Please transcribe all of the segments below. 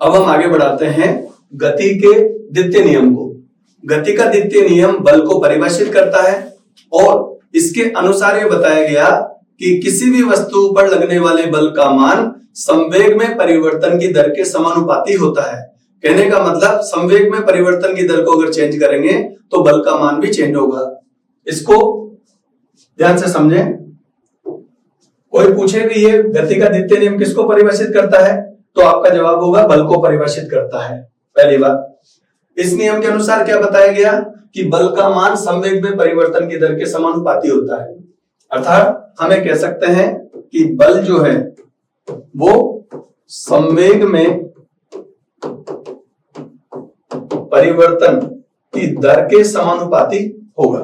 अब हम आगे बढ़ाते हैं गति के द्वितीय नियम को। गति का द्वितीय नियम बल को परिभाषित करता है और इसके अनुसार ये बताया गया कि किसी भी वस्तु पर लगने वाले बल का मान संवेग में परिवर्तन की दर के समानुपाती होता है। कहने का मतलब संवेग में परिवर्तन की दर को अगर चेंज करेंगे तो बल का मान भी चेंज होगा। इसको ध्यान से समझें। कोई पूछे कि ये गति का द्वितीय नियम किसको परिभाषित करता है, तो आपका जवाब होगा बल को परिभाषित करता है। पहली बात, इस नियम के अनुसार क्या बताया गया कि बल का मान संवेग में परिवर्तन की दर के समानुपाती होता है। अर्थात हमें कह सकते हैं कि बल जो है वो संवेग में परिवर्तन की दर के समानुपाती होगा।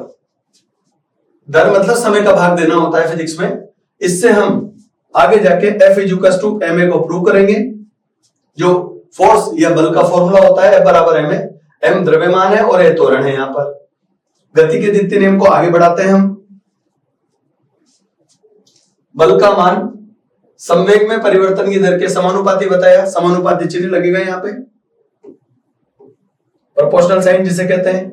दर मतलब समय का भाग देना होता है फिजिक्स में। इससे हम आगे जाके F = ma को प्रूव करेंगे। जो फोर्स या बल का फॉर्मूला होता है F बराबर ma, m द्रव्यमान है और a त्वरण है। यहां पर गति के द्वितीय नियम को आगे बढ़ाते हैं हम। बल का मान संवेग में परिवर्तन की दर के समानुपाती बताया। समानुपाती चिन्ह लगेगा यहां पे, प्रोपोर्शनल साइन जिसे कहते हैं।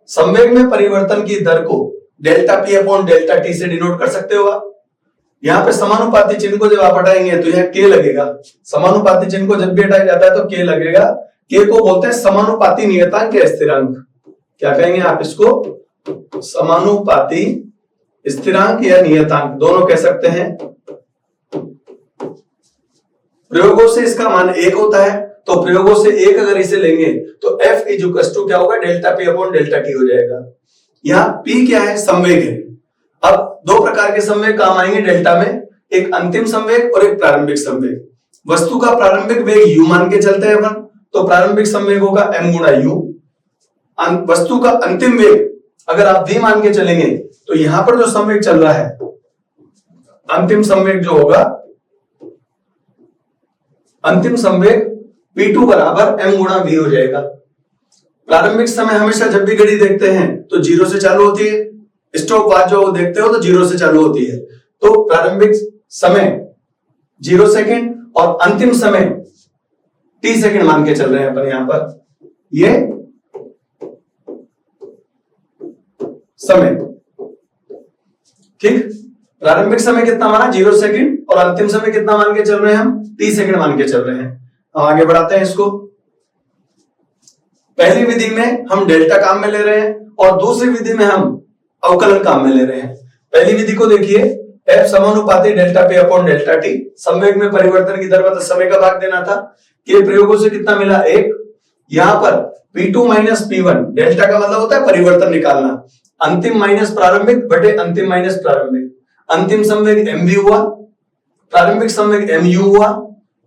संवेग में परिवर्तन की दर को delta P upon delta T से डिनोट कर सकते हो आप। यहाँ पे समानुपाती चिन्ह को जब आप हटाएंगे तो यह के लगेगा। समानुपाती चिन्ह को जब भी हटाया जाता है तो के लगेगा। के को बोलते हैं समानुपाती नियतांक या स्थिरांक। क्या कहेंगे आप इसको? समानुपाती स्थिरांक या नियतांक, दोनों कह सकते हैं। प्रयोगों से इसका मान 1 होता है, तो प्रयोगों से 1 अगर इसे लेंगे तो F = क्या होगा? Delta P upon delta T हो जाएगा। यहाँ P क्या है? संवेग है। अब दो प्रकार के संवेग काम आएंगे डेल्टा में, एक अंतिम संवेग और एक प्रारंभिक संवेग। वस्तु का प्रारंभिक वेग u मान के चलते हैं अपन, तो प्रारंभिक संवेग होगा m गुणा u। वस्तु का अंतिम वेग अगर आप v मान के चलेंगे तो यहां पर जो संवेग चल रहा है, अंतिम संवेग जो होगा, अंतिम संवेग v2 बराबर m गुणा v हो जाएगा। प्रारंभिक समय हमेशा जब भी घड़ी देखते हैं तो 0 से चालू होती है। स्टॉप वॉच जो देखते हो तो 0 से चालू होती है। तो प्रारंभिक समय 0 सेकंड और अंतिम समय t सेकंड मान के चल रहे हैं अपन यहां पर। ये समय, ठीक। प्रारंभिक समय कितना माना? 0 सेकंड और अंतिम समय कितना मान के चल रहे हैं हम? t सेकंड मान के चल रहे हैं। हम आगे बढ़ाते हैं इसको। पहली विधि में हम डेल्टा काम में ले रहे हैं और दूसरी विधि में हम अवकलन काम में ले रहे हैं। पहली विधि को देखिए, F समानुपाती delta P upon delta T। संवेग में परिवर्तन की दर मतलब समय का भाग देना था। के प्रयोगों से कितना मिला? 1। यहां पर P2 माइनस P1, डेल्टा का मतलब होता है परिवर्तन निकालना। अंतिम माइनस प्रारंभिक बटे अंतिम माइनस प्रारंभिक। अंतिम संवेग mv हुआ, प्रारंभिक संवेग mu हुआ,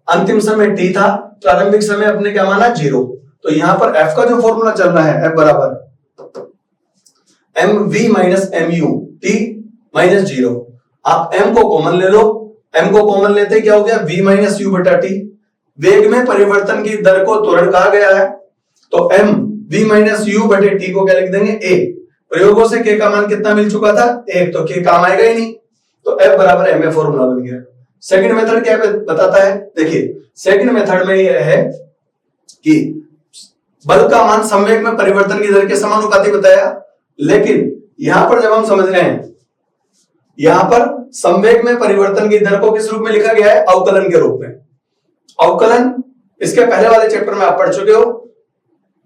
अंतिम समय t था, प्रारंभिक समय अपने क्या माना? 0। तो यहां पर F का जो फॉर्मूला चल रहा है F बराबर mv minus mu t minus 0। आप m को कॉमन ले लो, m को कॉमन लेते क्या हो गया? v माइनस u बटा t। वेग में परिवर्तन की दर को त्वरण कहा गया है, तो m v माइनस u बटे t को क्या लिख देंगे? a। प्रयोगों से k का मान कितना मिल चुका था? 1, तो k काम आएगा ही नहीं, तो F बराबर ma फॉर्मूला बन गया। सेकंड मेथड क्या बताता है? देखिए, सेकंड मेथड में यह है कि बल का मान संवेग में परिवर्तन की दर के समानुपाती बताया, लेकिन यहां पर जब हम समझ रहे हैं, यहां पर संवेग में परिवर्तन की दर को किस रूप में लिखा गया है? अवकलन के रूप में। अवकलन इसके पहले वाले चैप्टर में आप पढ़ चुके हो।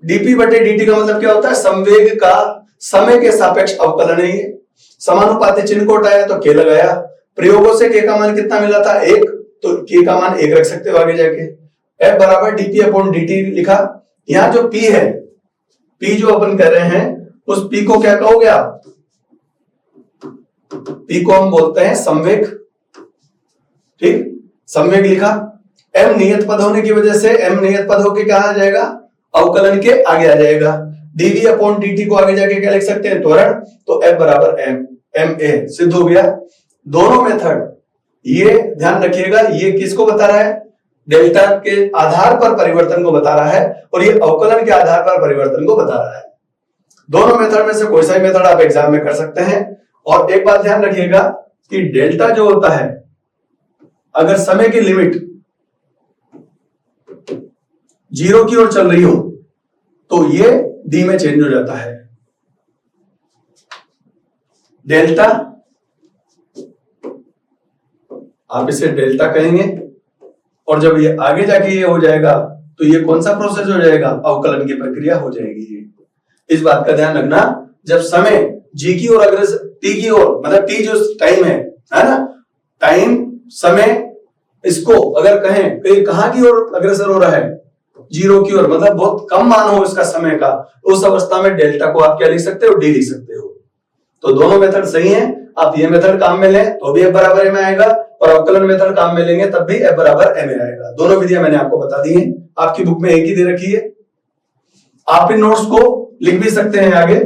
dp बटे dt का मतलब क्या होता है? संवेग का समय के सापेक्ष अवकलन है ये। समानुपाती चिन्ह को हटाया तो k लगाया। प्रयोगों से k का मान कितना मिला था? 1, तो k का मान 1 रख सकते हो आगे जाके। F बराबर dp अपॉन dt लिखा। यहां जो p है, p जो अपन कर रहे हैं, उस p को क्या कहोगे आप? p को हम बोलते हैं संवेग, ठीक। संवेग लिखा। m नियत पद होने की वजह से m नियत पद होके क्या आ जाएगा? अवकलन के आगे आ जाएगा। dv अपॉन dt को आगे जाके क्या लिख सकते हैं? त्वरण। तो F बराबर ma सिद्ध हो गया। दोनों मेथड, ये ध्यान रखिएगा, ये किसको बता रहा है? डेल्टा के आधार पर परिवर्तन को बता रहा है और ये अवकलन के आधार पर परिवर्तन को बता रहा है। दोनों मेथड में से कोई सा भी मेथड आप एग्जाम में कर सकते हैं। और एक बात ध्यान रखिएगा कि डेल्टा जो होता है, अगर समय की लिमिट जीरो की ओर चल रही हो तो ये डी में चेंज हो जाता है। डेल्टा, आप इसे डेल्टा कहेंगे, और जब ये आगे जाके ये हो जाएगा तो ये कौन सा प्रोसेस हो जाएगा? अवकलन की प्रक्रिया हो जाएगी। इस बात का ध्यान रखना, जब समय जी की ओर अग्रसर, टी की ओर, मतलब टी जो टाइम है ना, टाइम समय, इसको अगर कहें तो ये कहां की ओर अग्रसर हो रहा है? जीरो की ओर, मतलब बहुत कम मान हो इसका समय का, उस अवस्था में डेल्टा को आप क्या लिख सकते हो? डी लिख सकते हो। तो दोनों मेथड सही हैं। आप ये मेथड काम में लें तो भी एफ बराबर एम आएगा, और अवकलन मेथड काम में लेंगे तब भी एफ बराबर एम आएगा। दोनों विधियां मैंने आपको बता दी हैं, आपकी बुक में एक ही दे रखी है। आप इन नोट्स को लिख भी सकते हैं आगे।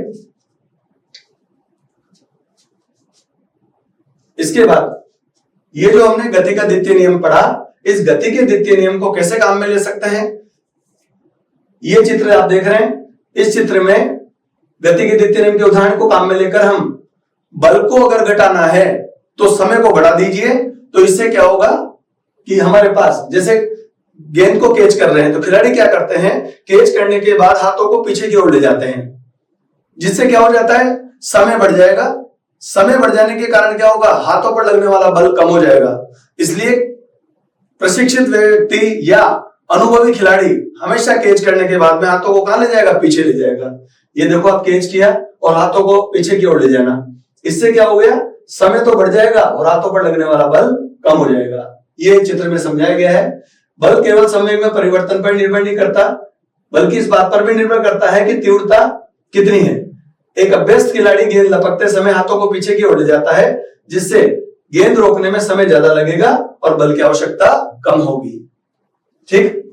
इसके बाद ये जो हमने गति का द्वितीय नियम पढ़ा, इस गति के द्वितीय नियम को कैसे काम में ले सकते हैं? ये चित्र आप देख रहे हैं, इस चित्र में गति के द्वितीय नियम के उदाहरण को काम में लेकर हम बल को अगर घटाना है तो समय को बढ़ा दीजिए, तो इससे क्या होगा कि हमारे पास, जैसे गेंद को कैच कर रहे हैं तो खिलाड़ी क्या करते हैं? कैच करने के बाद हाथों को पीछे की ओर ले जाते हैं, जिससे क्या हो जाता है? समय बढ़ जाएगा। समय बढ़ जाने के कारण क्या होगा? हाथों पर लगने वाला बल कम हो जाएगा। इसलिए प्रशिक्षित व्यक्ति या अनुभवी खिलाड़ी हमेशा कैच करने के बाद में हाथों को कहां ले जाएगा? पीछे ले जाएगा। ये देखो, आप कैच किया और हाथों को पीछे की ओर ले जाना, इससे क्या हो गया? समय तो बढ़ जाएगा और हाथों पर लगने वाला बल कम हो जाएगा। ये चित्र में समझाया गया है। बल केवल समय में परिवर्तन पर निर्भर नहीं करता, बल्कि इस बात पर भी निर्भर करता है कि तीव्रता कितनी है। एक अभ्यस्त खिलाड़ी गेंद लपकते समय हाथों को पीछे की ओर ले जाता है, जिससे गेंद रोकने में समय ज्यादा लगेगा और बल की आवश्यकता कम होगी। ठीक,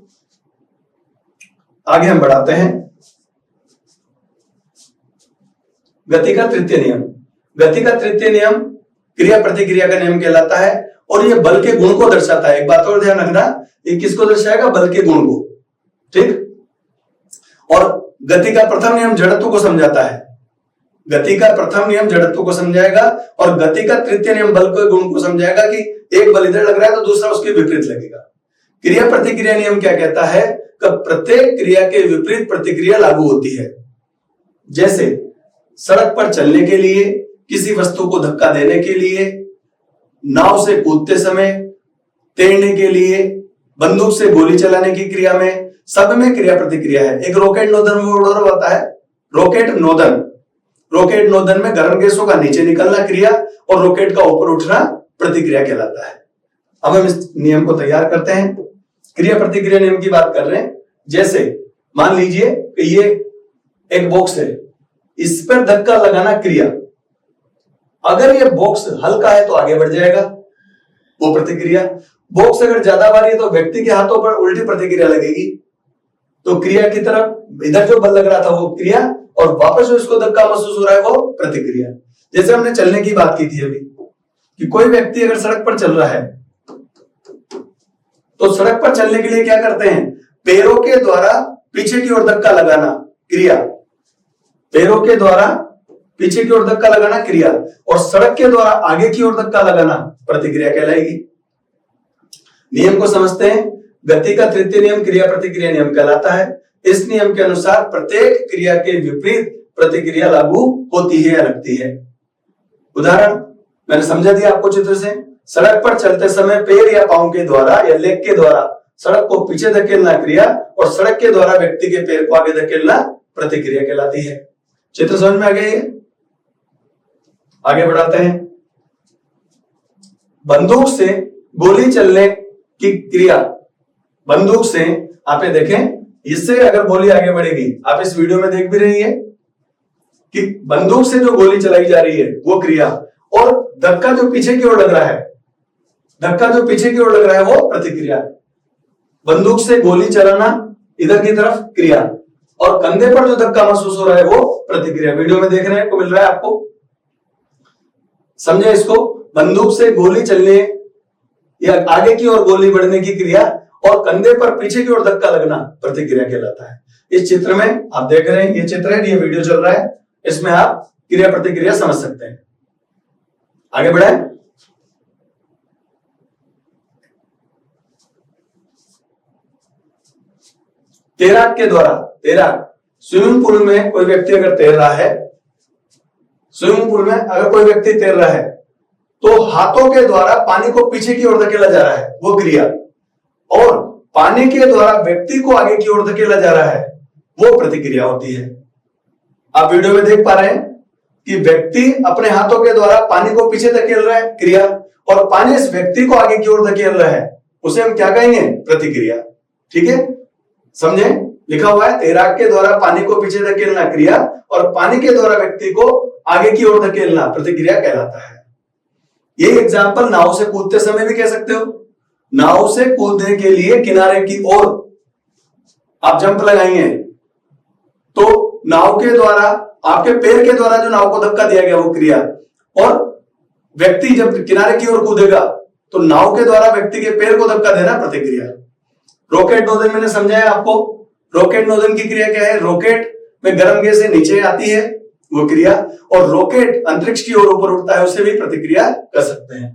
आगे हम बढ़ाते हैं। गति का तृतीय नियम। गति का तृतीय नियम क्रिया प्रतिक्रिया का नियम कहलाता है, और ये बल के गुण को दर्शाता है। एक बात और ध्यान रखना, ये किसको दर्शाएगा? बल के गुण को। ठीक, और गति का प्रथम नियम जड़त्व को समझाता है। गति का प्रथम नियम जड़त्व को समझाएगा, और गति का तृतीय नियम बल के गुण को समझाएगा कि एक बल इधर लग रहा है तो दूसरा उसके विपरीत लगेगा। क्रिया प्रतिक्रिया नियम क्या कहता है? कि प्रत्येक क्रिया के विपरीत प्रतिक्रिया लागू होती है। जैसे सड़क पर चलने के लिए, किसी वस्तु को धक्का देने के लिए, नाव से कूदते समय, तैरने के लिए, बंदूक से गोली चलाने की क्रिया में, सब में क्रिया प्रतिक्रिया है। एक रॉकेट नोदन वर्ड होता है, रॉकेट नोदन। रॉकेट नोदन में गर्म गैसों का नीचे निकलना क्रिया और रॉकेट का ऊपर उठना प्रतिक्रिया कहलाता है। अब हम इस नियम को तैयार करते हैं। क्रिया प्रतिक्रिया नियम की बात कर रहे हैं। जैसे मान लीजिए कि ये एक बॉक्स है, इस पर धक्का लगाना क्रिया। अगर ये बॉक्स हल्का है तो आगे बढ़ जाएगा, वो प्रतिक्रिया। बॉक्स अगर ज्यादा भारी है तो व्यक्ति के हाथों पर उल्टी प्रतिक्रिया लगेगी। तो क्रिया की तरफ इधर जो बल लग रहा था वो क्रिया, और वापस जो इसको धक्का महसूस हो रहा है वो प्रतिक्रिया। जैसे हमने चलने की बात की थी अभी, कि कोई व्यक्ति अगर सड़क पर चल रहा है तो सड़क पर चलने के लिए क्या करते हैं? पैरों के द्वारा पीछे की ओर धक्का लगाना क्रिया, पैरों के द्वारा पीछे की ओर धक्का लगाना क्रिया, और सड़क के द्वारा आगे की ओर धक्का लगाना प्रतिक्रिया कहलाएगी। नियम को समझते हैं। गति का तृतीय नियम क्रिया प्रतिक्रिया नियम कहलाता है। इस नियम के अनुसार प्रत्येक क्रिया के विपरीत प्रतिक्रिया लागू होती है या लगती है। उदाहरण मैंने समझा दिया आपको चित्र से। सड़क पर चलते समय पैर या पांव के द्वारा या लेग के द्वारा सड़क को पीछे धकेलना क्रिया, और सड़क के द्वारा व्यक्ति के पैर को आगे धकेलना प्रतिक्रिया कहलाती है। चित्र समझ में आ गया? आगे बढ़ाते हैं। बंदूक से गोली चलने की क्रिया। बंदूक से आप ये देखें, इससे अगर गोली आगे बढ़ेगी, आप इस वीडियो में देख भी रही है कि बंदूक से जो गोली चलाई जा रही है वो क्रिया, और धक्का जो पीछे की ओर लग रहा है, धक्का जो पीछे की ओर लग रहा है वो प्रतिक्रिया। बंदूक से गोली चलाना इधर की तरफ क्रिया, और कंधे पर जो धक्का महसूस हो रहा है वो प्रतिक्रिया। वीडियो में देख रहे हैं, को मिल रहा है आपको? समझे इसको? बंदूक से गोली चलने या आगे की ओर गोली बढ़ने की क्रिया, और कंधे पर पीछे की ओर धक्का लगना प्रतिक्रिया कहलाता है। इस चित्र में आप देख रहे हैं, ये चित्र है, ये वीडियो चल रहा है, इसमें आप क्रिया प्रतिक्रिया समझ सकते हैं। आगे बढ़ाएं। तैराक के द्वारा, तैराक स्विमिंग पूल में कोई व्यक्ति अगर तैर रहा है, स्विमिंग पूल में अगर कोई व्यक्ति तैर रहा है तो हाथों के द्वारा पानी को पीछे की ओर धकेला जा रहा है, वो क्रिया, और पानी के द्वारा व्यक्ति को आगे की ओर धकेला जा रहा है, वो प्रतिक्रिया होती है। आप वीडियो में देख पा रहे हैं कि व्यक्ति अपने हाथों के द्वारा पानी को पीछे धकेल रहा है, क्रिया, और पानी इस व्यक्ति को आगे की ओर धकेल रहा है, उसे हम क्या कहेंगे? प्रतिक्रिया। ठीक है, समझे? लिखा हुआ है तैराक के द्वारा पानी को पीछे धकेलना क्रिया, और पानी के द्वारा व्यक्ति को आगे की ओर धकेलना प्रतिक्रिया कहलाता है। ये एग्जाम्पल नाव से कूदते समय भी कह सकते हो। नाव से कूदने के लिए किनारे की ओर आप जंप लगाएंगे तो नाव के द्वारा, आपके पैर के द्वारा जो नाव को धक्का दिया गया वो क्रिया, और व्यक्ति जब किनारे की ओर कूदेगा तो नाव के द्वारा व्यक्ति के पैर को धक्का देना प्रतिक्रिया। रॉकेट नोजल मैंने समझाया आपको। रॉकेट नोजल की क्रिया क्या है? रॉकेट में गर्म गैस से नीचे आती है, वो क्रिया, और रॉकेट अंतरिक्ष की ओर ऊपर उठता है, उसे भी प्रतिक्रिया कर सकते हैं।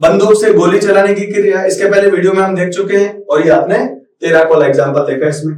बंदूक से गोली चलाने की क्रिया इसके पहले वीडियो में हम देख चुके हैं, और ये आपने तैराक वाला एग्जांपल देखा इसमें।